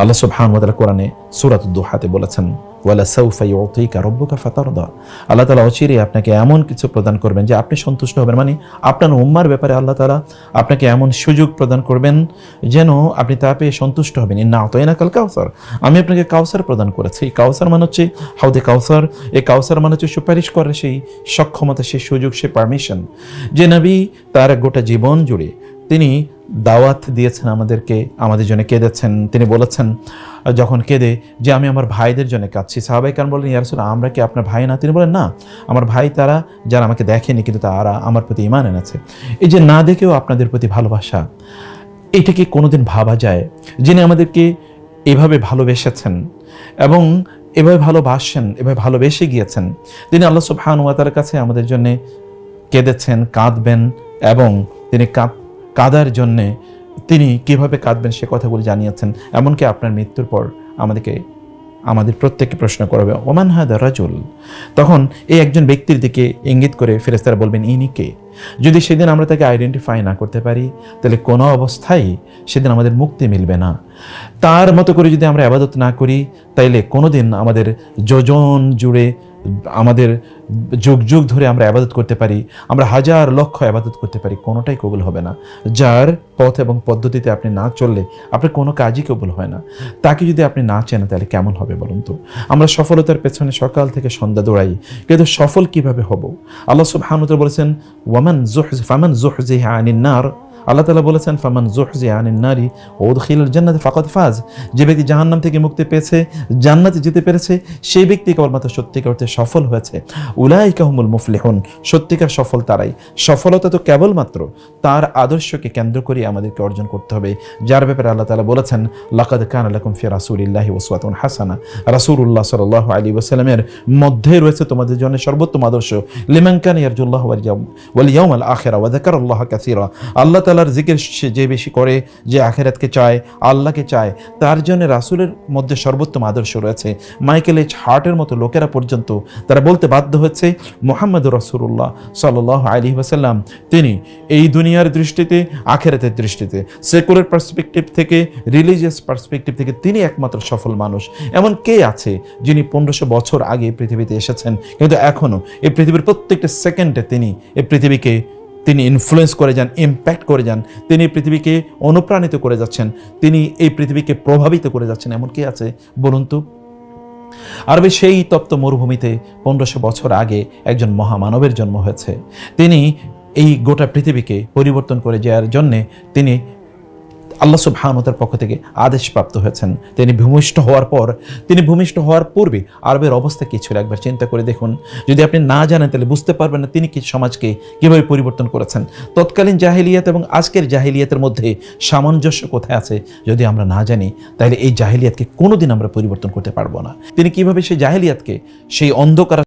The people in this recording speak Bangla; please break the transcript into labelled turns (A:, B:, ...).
A: আল্লাহ সুবহানাহু ওয়া তাআলা কোরআনে সূরাতুদ দুহাতে বলেছেন, ওয়ালা সাউফা ইউতিকা রাব্বুকা ফাতারদা। আল্লাহ তাআলা অচিরে আপনাকে এমন কিছু প্রদান করবেন যে আপনি সন্তুষ্ট হবেন। মানে আপনার উম্মার ব্যাপারে আল্লাহ তাআলা আপনাকে এমন সুযোগ প্রদান করবেন যেন আপনি তা পেয়ে সন্তুষ্ট হবেন। ইন্না আতাইনাকাল কাউসার, আমি আপনাকে কাউসার প্রদান করেছি। এই কাউসার মানে হচ্ছে হাউদে কাউসার। এই কাউসার মানে হচ্ছে সুপারিশ করার সেই সক্ষমতা, সেই সুযোগ, সেই পারমিশন। যে নবী তার গোটা জীবন জুড়ে তিনি দাওয়াত দিয়েছেন আমাদেরকে, আমাদের জন্য কেঁদেছেন। তিনি বলেছেন যখন কেঁদে যে আমি আমার ভাইদের জন্য কাঁদছি, সাহাবায়ে কেরাম বললেন, ইয়া রাসূলুল্লাহ আমরা কি আপনার ভাই না? তিনি বলেন, না, আমার ভাই তারা যারা আমাকে দেখেনি কিন্তু তারা আমার প্রতি ঈমান এনেছে। এই যে না দেখেও আপনাদের প্রতি ভালোবাসা, এটা কি কোনোদিন ভাবা যায়? যিনি আমাদেরকে এভাবে ভালোবেসেছেন এবং এভাবে ভালোবাসেন, এভাবে ভালোবেসে গিয়েছেন, তিনি আল্লাহ সুবহানাহু ওয়া তাআলার কাছে আমাদের জন্য কেঁদেছেন, কাঁদবেন এবং তিনি কাঁদার জন্যে তিনি কিভাবে কাঁদবেন সে কথাগুলি জানিয়েছেন। এমনকি আপনার মৃত্যুর পর আমাদের প্রত্যেককে প্রশ্ন করবে, ওমান হাদা রাজুল। তখন এই একজন ব্যক্তির দিকে ইঙ্গিত করে ফেরেশতারা বলবেন, ইনি কে? যদি সেদিন আমরা তাকে আইডেন্টিফাই না করতে পারি তাহলে কোনো অবস্থায় সেদিন আমাদের মুক্তি মিলবে না। তার মতো করে যদি আমরা ইবাদত না করি তাইলে কোনোদিন আমাদের যোজন জুড়ে, আমাদের যুগ যুগ ধরে আমরা ইবাদত করতে পারি, আমরা হাজার লক্ষ ইবাদত করতে পারি, কোনোটাই কবুল হবে না। যার পথ এবং পদ্ধতিতে আপনি না চললে আপনার কোনো কাজই কবুল হয় না। তাকে যদি আপনি না চেনেন তাহলে কেমন হবে বলুন তো? আমরা সফলতার পেছনে সকাল থেকে সন্ধ্যা দৌড়াই, কিন্তু সফল কিভাবে হব? আল্লাহ সুবহানাহু ওয়া তাআলা বলেছেন, ফামান যুহজিহা আনিন নার, আল্লাহ তাআলা বলেছেন, ফামান যুহজিহা আনিন নারি ওয়া উদখিলাল জান্নাতা ফাকাদ ফাজ। যে ব্যক্তি জাহান্নাম থেকে মুক্তি পেয়েছে, জান্নাতে যেতে পেরেছে, সেই ব্যক্তি কেবলমাত্র সত্যিকার অর্থে সফল হয়েছে। উলাইকা হুমুল মুফলিহুন, সত্যিকার সফল তারাই। সফলতা তো কেবলমাত্র তার আদর্শকে কেন্দ্র করে আমাদেরকে অর্জন করতে হবে, যার ব্যাপারে আল্লাহ তাআলা বলেছেন, লাকাদ কানা লাকুম ফি রাসূলিল্লাহি উসওয়াতুন হাসানা। রাসূলুল্লাহ সাল্লাল্লাহু আলাইহি ওয়াসাল্লামের মধ্যে রয়েছে তোমাদের জন্য সর্বোত্তম আদর্শ। লিমান কানা ইয়ারজুল্লাহ ওয়াল ইয়াউমাল আখিরা ওয়া যাকারাল্লাহ কাসীরা। আল্লাহ তাআলার জিকির যে বেশি করে, যে আখিরাতকে চায়, আল্লাহকে চায়, তার জন্য রাসূলের মধ্যে সর্বোত্তম আদর্শ রয়েছে। মাইকেল এইচ হার্টের মতো লোকেরা পর্যন্ত তারা বলতে বাধ্য হচ্ছে, মুহাম্মদুর রাসূলুল্লাহ সাল্লাল্লাহু আলাইহি ওয়াসাল্লাম তিনি এই দুনিয়ার দৃষ্টিতে, আখিরাতের দৃষ্টিতে, সেকুলার পার্সপেক্টিভ থেকে, রিলিজিয়াস পার্সপেক্টিভ থেকে তিনি একমাত্র সফল মানুষ। এমন কে আছে যিনি 1500 বছর আগে পৃথিবীতে এসেছেন কিন্তু এখনো এই পৃথিবীর প্রত্যেকটা সেকেন্ডে তিনি এই পৃথিবীকে তিনি ইনফ্লুয়েন্স করে যান, ইম্প্যাক্ট করে যান, তিনি পৃথিবীকে অনুপ্রাণিত করে যাচ্ছেন, তিনি এই পৃথিবীকে প্রভাবিত করে যাচ্ছেন। এমন কে আছে বলুন তো? আরবে সেই তপ্ত মরুভূমিতে 1500 বছর আগে একজন মহামানবের জন্ম হয়েছে। তিনি এই গোটা পৃথিবীকে পরিবর্তন করে যাওয়ার জন্যে তিনি আল্লাহ সুবহানাহু ওয়া তাআলার পক্ষ থেকে আদেশপ্রাপ্ত হয়েছেন। তিনি ভূমিষ্ঠ হওয়ার পূর্বে আরবের অবস্থা কী ছিল একবার চিন্তা করে দেখুন। যদি আপনি না জানেন তাহলে বুঝতে পারবেন না তিনি কি সমাজকে কীভাবে পরিবর্তন করেছেন। তৎকালীন জাহিলিয়াত এবং আজকের জাহিলিয়াতের মধ্যে সামঞ্জস্য কোথায় আছে যদি আমরা না জানি, তাহলে এই জাহিলিয়াতকে কোনোদিন আমরা পরিবর্তন করতে পারবো না। তিনি কিভাবে সেই জাহিলিয়াতকে, সেই অন্ধকার